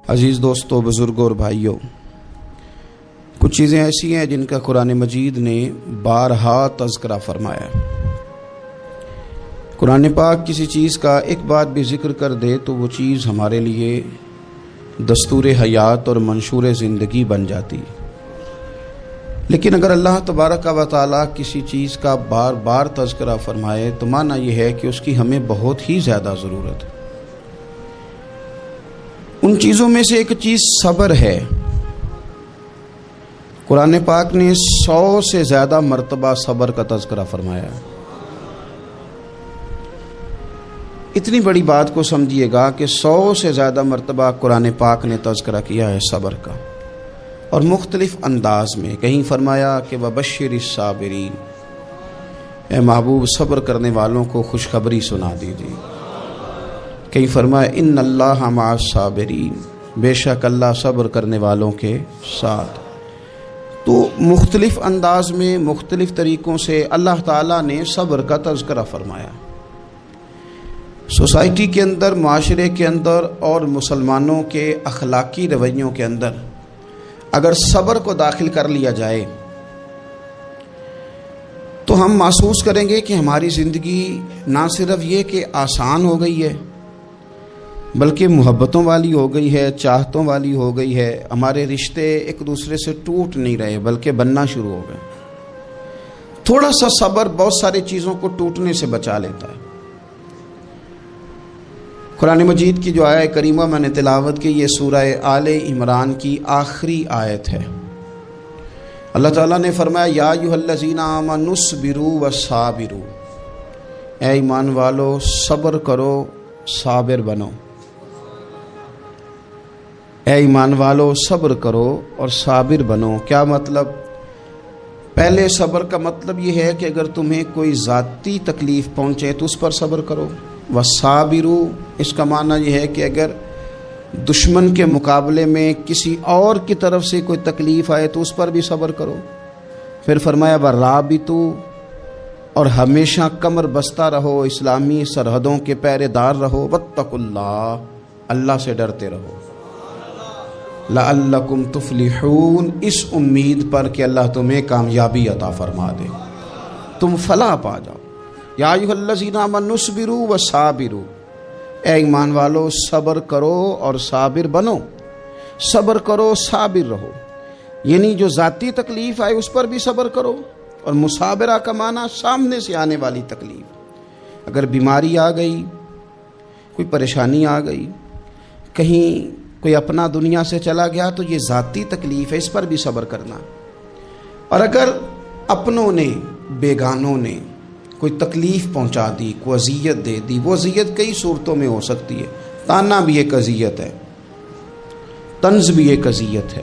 عزیز دوستو، بزرگوں اور بھائیوں، کچھ چیزیں ایسی ہیں جن کا قرآن مجید نے بارہا تذکرہ فرمایا ہے۔ قرآن پاک کسی چیز کا ایک بات بھی ذکر کر دے تو وہ چیز ہمارے لیے دستور حیات اور منشور زندگی بن جاتی ہے۔ لیکن اگر اللہ تبارک و تعالیٰ کسی چیز کا بار بار تذکرہ فرمائے تو معنی یہ ہے کہ اس کی ہمیں بہت ہی زیادہ ضرورت ہے۔ ان چیزوں میں سے ایک چیز صبر ہے۔ قرآن پاک نے 100 سے زیادہ مرتبہ صبر کا تذکرہ فرمایا ہے۔ اتنی بڑی بات کو سمجھیے گا کہ 100 سے زیادہ مرتبہ قرآن پاک نے تذکرہ کیا ہے صبر کا، اور مختلف انداز میں۔ کہیں فرمایا کہ وَبَشِّرِ الصَّابِرِينَ، اے محبوب صبر کرنے والوں کو خوشخبری سنا دیجیے۔ کہیں فرمایا ان اللہ مع الصابرین، بے شک اللہ صبر کرنے والوں کے ساتھ۔ تو مختلف انداز میں، مختلف طریقوں سے اللہ تعالیٰ نے صبر کا تذکرہ فرمایا۔ سوسائٹی کے اندر، معاشرے کے اندر اور مسلمانوں کے اخلاقی رویوں کے اندر اگر صبر کو داخل کر لیا جائے تو ہم محسوس کریں گے کہ ہماری زندگی نہ صرف یہ کہ آسان ہو گئی ہے بلکہ محبتوں والی ہو گئی ہے، چاہتوں والی ہو گئی ہے۔ ہمارے رشتے ایک دوسرے سے ٹوٹ نہیں رہے بلکہ بننا شروع ہو گئے۔ تھوڑا سا صبر بہت ساری چیزوں کو ٹوٹنے سے بچا لیتا ہے۔ قرآن مجید کی جو آیت کریمہ میں نے تلاوت کی، یہ سورہ آل عمران کی آخری آیت ہے۔ اللہ تعالیٰ نے فرمایا یا ایھا الذین آمنوا اصبروا وصابروا، اے ایمان والو صبر کرو، صابر بنو۔ اے ایمان والو صبر کرو اور صابر بنو۔ کیا مطلب؟ پہلے صبر کا مطلب یہ ہے کہ اگر تمہیں کوئی ذاتی تکلیف پہنچے تو اس پر صبر کرو۔ وصابروا، اس کا معنی یہ ہے کہ اگر دشمن کے مقابلے میں کسی اور کی طرف سے کوئی تکلیف آئے تو اس پر بھی صبر کرو۔ پھر فرمایا ورابطوا، اور ہمیشہ کمر بستہ رہو، اسلامی سرحدوں کے پہرے دار رہو۔ واتقوا اللہ، اللہ سے ڈرتے رہو۔ لعلکم تفلحون، اس امید پر کہ اللہ تمہیں کامیابی عطا فرما دے، تم فلاح پا جاؤ۔ یا ایھا الذین آمنوا اصبروا وصابروا، اے ایمان والو صبر کرو اور صابر بنو۔ صبر کرو، صابر رہو، یعنی جو ذاتی تکلیف آئے اس پر بھی صبر کرو۔ اور مصابرہ کا معنی سامنے سے آنے والی تکلیف۔ اگر بیماری آ گئی، کوئی پریشانی آ گئی، کہیں کوئی اپنا دنیا سے چلا گیا تو یہ ذاتی تکلیف ہے، اس پر بھی صبر کرنا۔ اور اگر اپنوں نے، بیگانوں نے کوئی تکلیف پہنچا دی، کوئی اذیت دے دی، وہ اذیت کئی صورتوں میں ہو سکتی ہے۔ تانا بھی ایک اذیت ہے، طنز بھی ایک اذیت ہے۔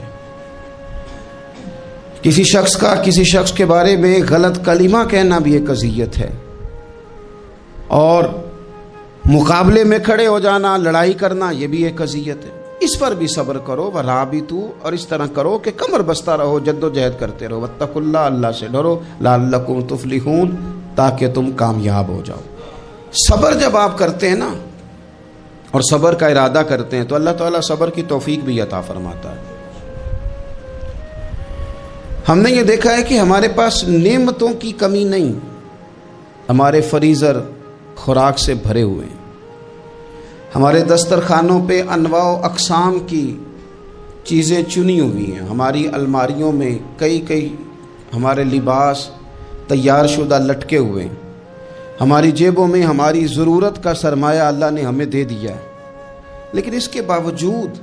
کسی شخص کے بارے میں غلط کلمہ کہنا بھی ایک اذیت ہے، اور مقابلے میں کھڑے ہو جانا، لڑائی کرنا، یہ بھی ایک اذیت ہے۔ اس پر بھی صبر کرو۔ ورابطوا، اور اس طرح کرو کہ کمر بستہ رہو، جد و جہد کرتے رہو۔ واتقوا اللہ، اللہ سے ڈرو۔ لعلکم تفلحون، تاکہ تم کامیاب ہو جاؤ۔ صبر جب آپ کرتے ہیں نا، اور صبر کا ارادہ کرتے ہیں، تو اللہ تعالیٰ صبر کی توفیق بھی عطا فرماتا ہے۔ ہم نے یہ دیکھا ہے کہ ہمارے پاس نعمتوں کی کمی نہیں، ہمارے فریزر خوراک سے بھرے ہوئے ہیں، ہمارے دسترخوانوں پہ انواع و اقسام کی چیزیں چنی ہوئی ہیں، ہماری الماریوں میں کئی ہمارے لباس تیار شدہ لٹکے ہوئے ہیں، ہماری جیبوں میں ہماری ضرورت کا سرمایہ اللہ نے ہمیں دے دیا ہے۔ لیکن اس کے باوجود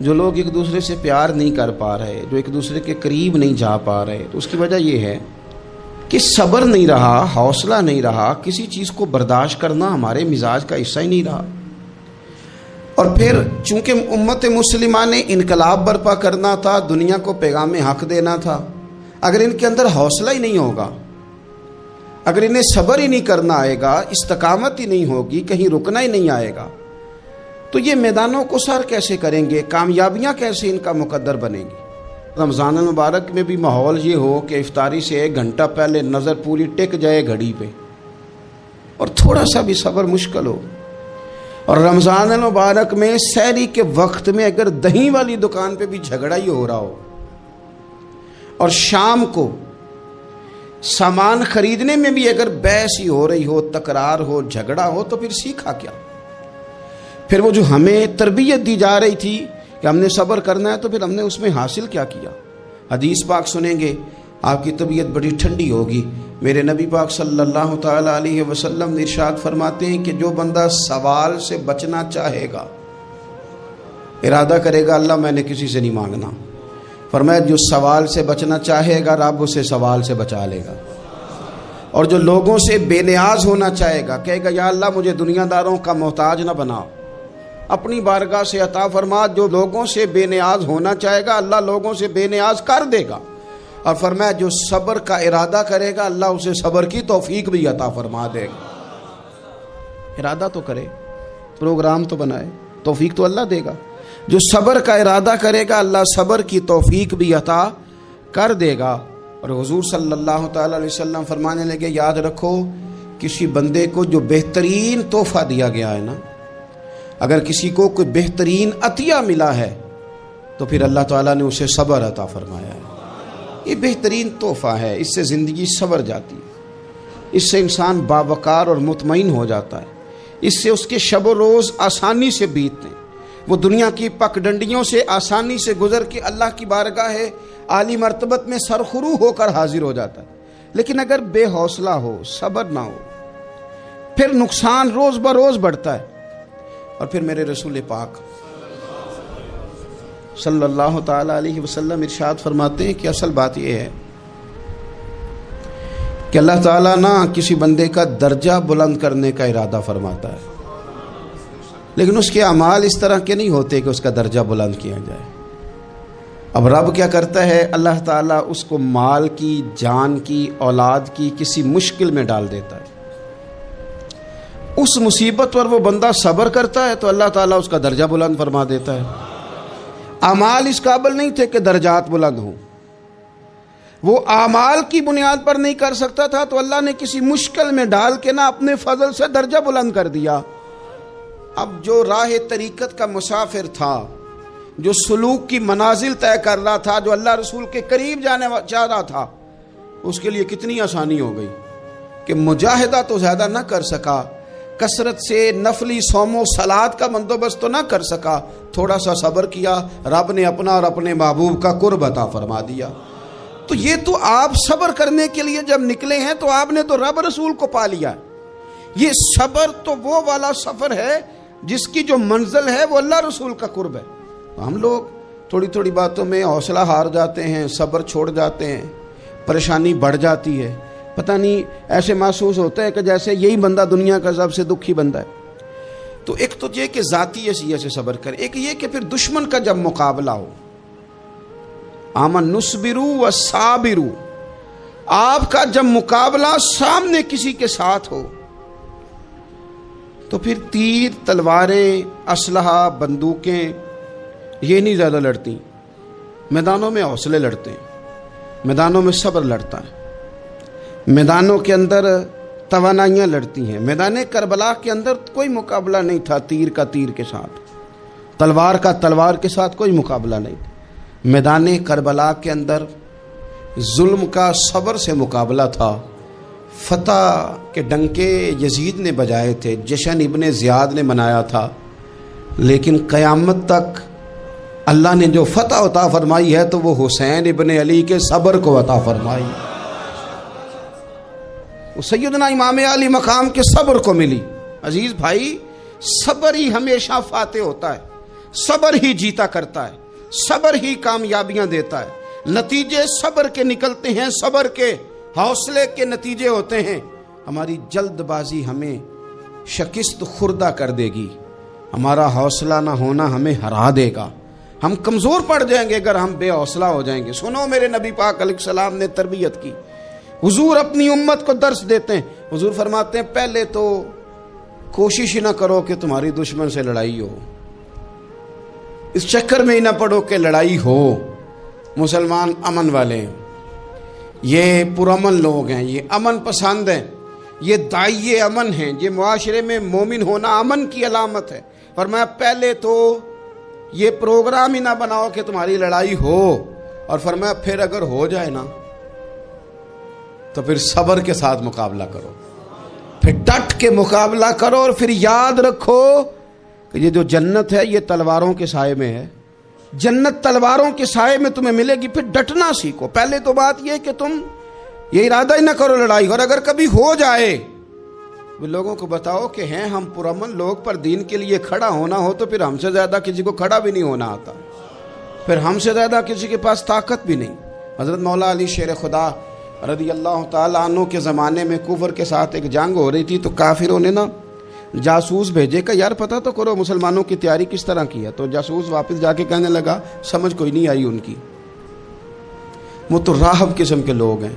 جو لوگ ایک دوسرے سے پیار نہیں کر پا رہے، جو ایک دوسرے کے قریب نہیں جا پا رہے، تو اس کی وجہ یہ ہے کہ صبر نہیں رہا، حوصلہ نہیں رہا، کسی چیز کو برداشت کرنا ہمارے مزاج کا حصہ ہی نہیں رہا۔ اور پھر چونکہ امت مسلمہ نے انقلاب برپا کرنا تھا، دنیا کو پیغام حق دینا تھا، اگر ان کے اندر حوصلہ ہی نہیں ہوگا، اگر انہیں صبر ہی نہیں کرنا آئے گا، استقامت ہی نہیں ہوگی، کہیں رکنا ہی نہیں آئے گا، تو یہ میدانوں کو سر کیسے کریں گے؟ کامیابیاں کیسے ان کا مقدر بنے گی؟ رمضان المبارک میں بھی ماحول یہ ہو کہ افطاری سے 1 گھنٹہ پہلے نظر پوری ٹک جائے گھڑی پہ، اور تھوڑا سا بھی صبر مشکل ہو۔ اور رمضان المبارک میں سحری کے وقت میں اگر دہی والی دکان پہ بھی جھگڑا ہی ہو رہا ہو اور شام کو سامان خریدنے میں بھی اگر بحث ہی ہو رہی ہو، تکرار ہو، جھگڑا ہو، تو پھر سیکھا کیا؟ پھر وہ جو ہمیں تربیت دی جا رہی تھی کہ ہم نے صبر کرنا ہے، تو پھر ہم نے اس میں حاصل کیا کیا؟ حدیث پاک سنیں گے، آپ کی طبیعت بڑی ٹھنڈی ہوگی۔ میرے نبی پاک صلی اللہ تعالی علیہ وسلم ارشاد فرماتے ہیں کہ جو بندہ سوال سے بچنا چاہے گا، ارادہ کرے گا اللہ میں نے کسی سے نہیں مانگنا، فرمایا جو سوال سے بچنا چاہے گا رب اسے سوال سے بچا لے گا۔ اور جو لوگوں سے بے نیاز ہونا چاہے گا، کہے گا یا اللہ مجھے دنیا داروں کا محتاج نہ بنا، اپنی بارگاہ سے عطا فرما۔ جو لوگوں سے بے نیاز ہونا چاہے گا اللہ لوگوں سے بے نیاز کر دے گا۔ اور فرمایا جو صبر کا ارادہ کرے گا اللہ اسے صبر کی توفیق بھی عطا فرما دے گا۔ ارادہ تو کرے، پروگرام تو بنائے، توفیق تو اللہ دے گا۔ جو صبر کا ارادہ کرے گا اللہ صبر کی توفیق بھی عطا کر دے گا۔ اور حضور صلی اللہ تعالی علیہ وسلم فرمانے لگے، یاد رکھو کسی بندے کو جو بہترین تحفہ دیا گیا ہے نا، اگر کسی کو کوئی بہترین عطیہ ملا ہے تو پھر اللہ تعالیٰ نے اسے صبر عطا فرمایا ہے۔ یہ بہترین تحفہ ہے، اس سے زندگی سنور جاتی ہے، اس سے انسان باوقار اور مطمئن ہو جاتا ہے، اس سے اس کے شب و روز آسانی سے بیتتے ہیں، وہ دنیا کی پگڈنڈیوں سے آسانی سے گزر کے اللہ کی بارگاہ عالی مرتبت میں سرخرو ہو کر حاضر ہو جاتا ہے۔ لیکن اگر بے حوصلہ ہو، صبر نہ ہو، پھر نقصان روز بروز بڑھتا ہے۔ اور پھر میرے رسول پاک صلی اللہ تعالی علیہ وسلم ارشاد فرماتے ہیں کہ اصل بات یہ ہے کہ اللہ تعالیٰ نہ کسی بندے کا درجہ بلند کرنے کا ارادہ فرماتا ہے، لیکن اس کے اعمال اس طرح کے نہیں ہوتے کہ اس کا درجہ بلند کیا جائے۔ اب رب کیا کرتا ہے، اللہ تعالیٰ اس کو مال کی، جان کی، اولاد کی کسی مشکل میں ڈال دیتا ہے، اس مصیبت پر وہ بندہ صبر کرتا ہے تو اللہ تعالیٰ اس کا درجہ بلند فرما دیتا ہے۔ اعمال اس قابل نہیں تھے کہ درجات بلند ہوں، وہ اعمال کی بنیاد پر نہیں کر سکتا تھا تو اللہ نے کسی مشکل میں ڈال کے نا اپنے فضل سے درجہ بلند کر دیا۔ اب جو راہ طریقت کا مسافر تھا، جو سلوک کی منازل طے کر رہا تھا، جو اللہ رسول کے قریب جانے چاہ رہا تھا، اس کے لیے کتنی آسانی ہو گئی کہ مجاہدہ تو زیادہ نہ کر سکا، کثرت سے نفلی صوم و صلات کا بندوبست تو نہ کر سکا، تھوڑا سا صبر کیا، رب نے اپنا اور اپنے محبوب کا قرب عطا فرما دیا۔ تو یہ تو آپ صبر کرنے کے لیے جب نکلے ہیں تو آپ نے تو رب رسول کو پا لیا۔ یہ صبر تو وہ والا سفر ہے جس کی جو منزل ہے وہ اللہ رسول کا قرب ہے۔ ہم لوگ تھوڑی تھوڑی باتوں میں حوصلہ ہار جاتے ہیں، صبر چھوڑ جاتے ہیں، پریشانی بڑھ جاتی ہے، پتہ نہیں ایسے محسوس ہوتا ہے کہ جیسے یہی بندہ دنیا کا سب سے دکھی بندہ ہے۔ تو ایک تو یہ کہ ذاتی حیثیت سے صبر کرے، ایک یہ کہ پھر دشمن کا جب مقابلہ ہو، آمن نصبرو و صابرو، آپ کا جب مقابلہ سامنے کسی کے ساتھ ہو تو پھر تیر، تلواریں، اسلحہ، بندوقیں یہ نہیں زیادہ لڑتی، میدانوں میں حوصلے لڑتے ہیں، میدانوں میں صبر لڑتا ہے، میدانوں کے اندر توانائیاں لڑتی ہیں۔ میدان کربلا کے اندر کوئی مقابلہ نہیں تھا تیر کا تیر کے ساتھ، تلوار کا تلوار کے ساتھ کوئی مقابلہ نہیں تھا۔ میدان کربلا کے اندر ظلم کا صبر سے مقابلہ تھا، فتح کے ڈنکے یزید نے بجائے تھے، جشن ابن زیاد نے منایا تھا، لیکن قیامت تک اللہ نے جو فتح عطا فرمائی ہے تو وہ حسین ابن علی کے صبر کو عطا فرمائی، وہ سیدنا امام علی مقام کے صبر کو ملی۔ عزیز بھائی، صبر ہی ہمیشہ فاتح ہوتا ہے، صبر ہی جیتا کرتا ہے، صبر ہی کامیابیاں دیتا ہے، نتیجے صبر کے نکلتے ہیں، صبر کے حوصلے کے نتیجے ہوتے ہیں۔ ہماری جلد بازی ہمیں شکست خوردہ کر دے گی، ہمارا حوصلہ نہ ہونا ہمیں ہرا دے گا، ہم کمزور پڑ جائیں گے اگر ہم بے حوصلہ ہو جائیں گے۔ سنو، میرے نبی پاک علیہ السلام نے تربیت کی، حضور اپنی امت کو درس دیتے ہیں، حضور فرماتے ہیں پہلے تو کوشش ہی نہ کرو کہ تمہاری دشمن سے لڑائی ہو، اس چکر میں ہی نہ پڑو کہ لڑائی ہو۔ مسلمان امن والے ہیں، یہ پرامن لوگ ہیں، یہ امن پسند ہیں، یہ داعیے امن ہیں، یہ معاشرے میں مومن ہونا امن کی علامت ہے۔ فرمایا پہلے تو یہ پروگرام ہی نہ بناؤ کہ تمہاری لڑائی ہو، اور فرمایا پھر اگر ہو جائے نا تو پھر صبر کے ساتھ مقابلہ کرو، پھر ڈٹ کے مقابلہ کرو، اور پھر یاد رکھو کہ یہ جو جنت ہے یہ تلواروں کے سائے میں ہے، جنت تلواروں کے سائے میں تمہیں ملے گی۔ پھر ڈٹنا سیکھو۔ پہلے تو بات یہ کہ تم یہ ارادہ ہی نہ کرو لڑائی، اور اگر کبھی ہو جائے وہ لوگوں کو بتاؤ کہ ہیں ہم پرامن لوگ، پر دین کے لیے کھڑا ہونا ہو تو پھر ہم سے زیادہ کسی کو کھڑا بھی نہیں ہونا آتا، پھر ہم سے زیادہ کسی کے پاس طاقت بھی نہیں۔ حضرت مولا علی شیر خدا رضی اللہ تعالیٰ عنہ کے زمانے میں کفر کے ساتھ ایک جنگ ہو رہی تھی، تو کافروں نے نا جاسوس بھیجے کہ یار پتہ تو کرو مسلمانوں کی تیاری کس طرح کی ہے۔ تو جاسوس واپس جا کے کہنے لگا سمجھ کوئی نہیں آئی ان کی، وہ تو راہب قسم کے لوگ ہیں،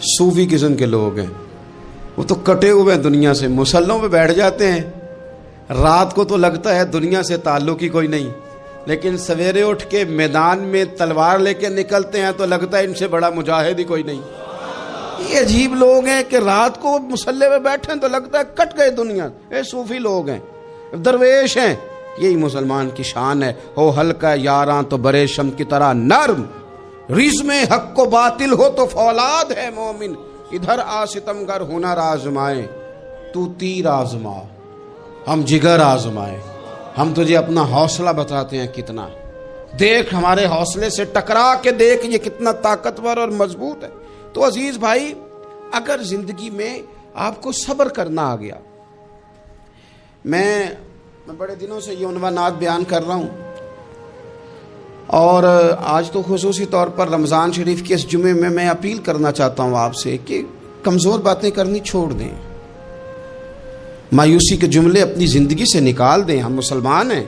صوفی قسم کے لوگ ہیں، وہ تو کٹے ہوئے دنیا سے، مسلوں پہ بیٹھ جاتے ہیں، رات کو تو لگتا ہے دنیا سے تعلق ہی کوئی نہیں، لیکن سویرے اٹھ کے میدان میں تلوار لے کے نکلتے ہیں تو لگتا ہے ان سے بڑا مجاہد ہی کوئی نہیں۔ یہ عجیب لوگ ہیں کہ رات کو مسلح پہ بیٹھے تو لگتا ہے کٹ گئے دنیا، یہ صوفی لوگ ہیں، درویش ہیں۔ یہی مسلمان کی شان ہے، ہو ہلکا یاراں تو برے شم کی طرح نرم، رزم حق و باطل ہو تو فولاد ہے مومن، ادھر آ ستمگر ہنر آزمائے تو تیر آزما، ہم جگر آزمائے۔ ہم تجھے اپنا حوصلہ بتاتے ہیں کتنا، دیکھ ہمارے حوصلے سے ٹکرا کے دیکھ یہ کتنا طاقتور اور مضبوط ہے۔ تو عزیز بھائی، اگر زندگی میں آپ کو صبر کرنا آ گیا، میں بڑے دنوں سے یہ عنوانات بیان کر رہا ہوں، اور آج تو خصوصی طور پر رمضان شریف کے اس جمعے میں میں اپیل کرنا چاہتا ہوں آپ سے کہ کمزور باتیں کرنی چھوڑ دیں، مایوسی کے جملے اپنی زندگی سے نکال دیں۔ ہم مسلمان ہیں،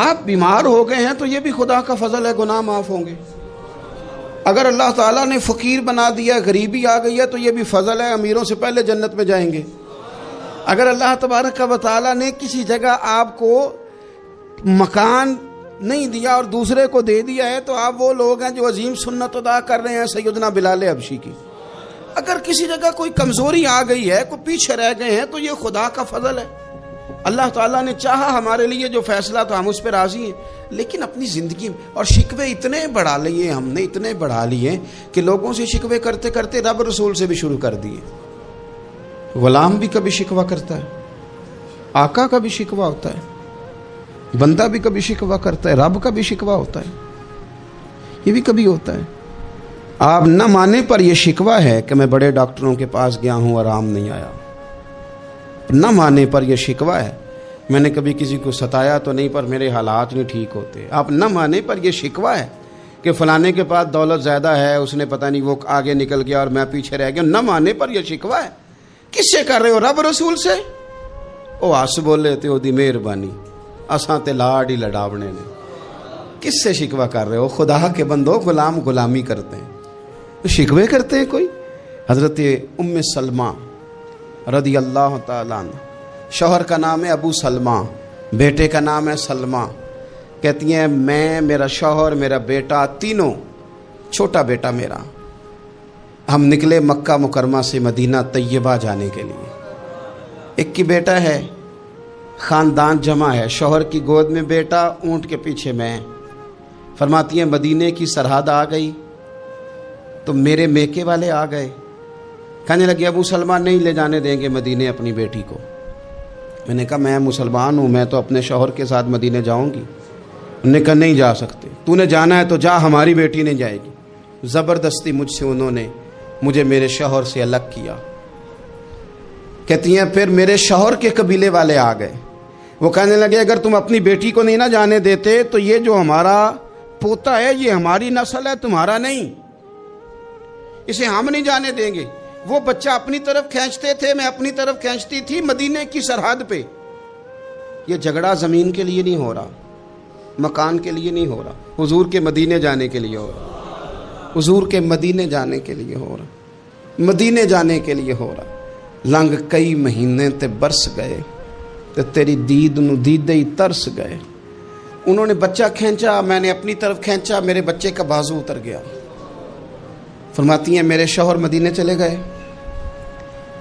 آپ بیمار ہو گئے ہیں تو یہ بھی خدا کا فضل ہے، گناہ معاف ہوں گے۔ اگر اللہ تعالیٰ نے فقیر بنا دیا، غریبی آ گئی ہے تو یہ بھی فضل ہے، امیروں سے پہلے جنت میں جائیں گے۔ اگر اللہ تبارک و تعالیٰ نے کسی جگہ آپ کو مکان نہیں دیا اور دوسرے کو دے دیا ہے تو آپ وہ لوگ ہیں جو عظیم سنت ادا کر رہے ہیں سیدنا بلال حبشی کی۔ اگر کسی جگہ کوئی کمزوری آ گئی ہے، کوئی پیچھے رہ گئے ہیں تو یہ خدا کا فضل ہے۔ اللہ تعالیٰ نے چاہا ہمارے لیے جو فیصلہ تو ہم اس پہ راضی ہیں، لیکن اپنی زندگی میں اور شکوے اتنے بڑھا لیے، ہم نے اتنے بڑھا لیے کہ لوگوں سے شکوے کرتے کرتے رب رسول سے بھی شروع کر دیے۔ غلام بھی کبھی شکوہ کرتا ہے، آقا کا بھی شکوہ ہوتا ہے، بندہ بھی کبھی شکوہ کرتا ہے، رب کا بھی شکوہ ہوتا ہے، یہ بھی کبھی ہوتا ہے۔ آپ نہ مانے پر یہ شکوہ ہے کہ میں بڑے ڈاکٹروں کے پاس گیا ہوں آرام نہیں آیا، نہ مانے پر یہ شکوہ ہے میں نے کبھی کسی کو ستایا تو نہیں پر میرے حالات نہیں ٹھیک ہوتے۔ آپ نہ مانے پر یہ شکوہ ہے کہ فلانے کے پاس دولت زیادہ ہے، اس نے پتہ نہیں وہ آگے نکل گیا اور میں پیچھے رہ گیا، نہ مانے پر یہ شکوہ ہے۔ کس سے کر رہے ہو؟ رب رسول سے؟ او آس بولے تے او دی مہربانی اساں تے لاڑ ہی لڑاونے نے۔ کس سے شکوہ کر رہے ہو؟ خدا کے بندو، غلام غلامی کرتے ہیں تو شکوے کرتے ہیں کوئی؟ حضرت ام سلمہ رضی اللہ تعالیٰ عنہ، شوہر کا نام ہے ابو سلمہ، بیٹے کا نام ہے سلمہ، کہتی ہیں میں، میرا شوہر، میرا بیٹا، تینوں، چھوٹا بیٹا میرا، ہم نکلے مکہ مکرمہ سے مدینہ طیبہ جانے کے لیے۔ ایک کی بیٹا ہے، خاندان جمع ہے، شوہر کی گود میں بیٹا، اونٹ کے پیچھے میں۔ فرماتی ہیں مدینے کی سرحد آ گئی تو میرے میکے والے آ گئے، کہنے لگے ابو سلمہ نہیں لے جانے دیں گے مدینے اپنی بیٹی کو۔ میں نے کہا میں مسلمان ہوں، میں تو اپنے شوہر کے ساتھ مدینے جاؤں گی۔ انہوں نے کہا نہیں جا سکتے، تو نے جانا ہے تو جا، ہماری بیٹی نہیں جائے گی۔ زبردستی مجھ سے انہوں نے مجھے میرے شوہر سے الگ کیا۔ کہتی ہیں پھر میرے شوہر کے قبیلے والے آ گئے، وہ کہنے لگے اگر تم اپنی بیٹی کو نہیں نہ جانے دیتے تو یہ جو ہمارا پوتا ہے یہ ہماری نسل ہے، تمہارا نہیں، اسے ہم نہیں جانے دیں گے۔ وہ بچہ اپنی طرف کھینچتے تھے، میں اپنی طرف کھینچتی تھی، مدینے کی سرحد پہ۔ یہ جھگڑا زمین کے لیے نہیں ہو رہا، مکان کے لیے نہیں ہو رہا، حضور کے مدینے جانے کے لیے ہو رہا، حضور کے مدینے جانے کے لیے ہو رہا، مدینے جانے کے لیے ہو رہا۔ لنگ کئی مہینے تے برس گئے تے تیری دید نو دیدے ہی ترس گئے۔ انہوں نے بچہ کھینچا، میں نے اپنی طرف کھینچا، میرے بچے کا بازو اتر گیا۔ فرماتی ہیں میرے شوہر مدینے چلے گئے،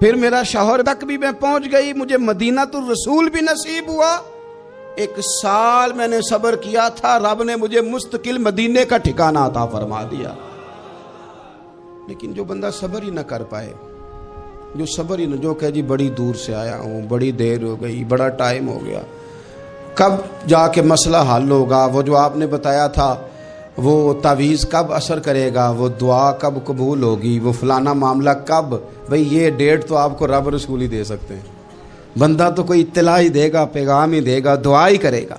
پھر میرا شوہر تک بھی میں پہنچ گئی, مجھے مدینہ الرسول بھی نصیب ہوا. 1 سال میں نے صبر کیا تھا, رب نے مجھے مستقل مدینے کا ٹھکانہ عطا فرما دیا. لیکن جو بندہ صبر ہی نہ کر پائے, جو صبر ہی نہ, جو کہ جی بڑی دور سے آیا ہوں, بڑی دیر ہو گئی, بڑا ٹائم ہو گیا, کب جا کے مسئلہ حل ہوگا, وہ جو آپ نے بتایا تھا وہ تعویذ کب اثر کرے گا, وہ دعا کب قبول ہوگی, وہ فلانا معاملہ کب, بھئی یہ ڈیٹ تو آپ کو رب رسول ہی دے سکتے ہیں. بندہ تو کوئی اطلاع ہی دے گا, پیغام ہی دے گا, دعا ہی کرے گا.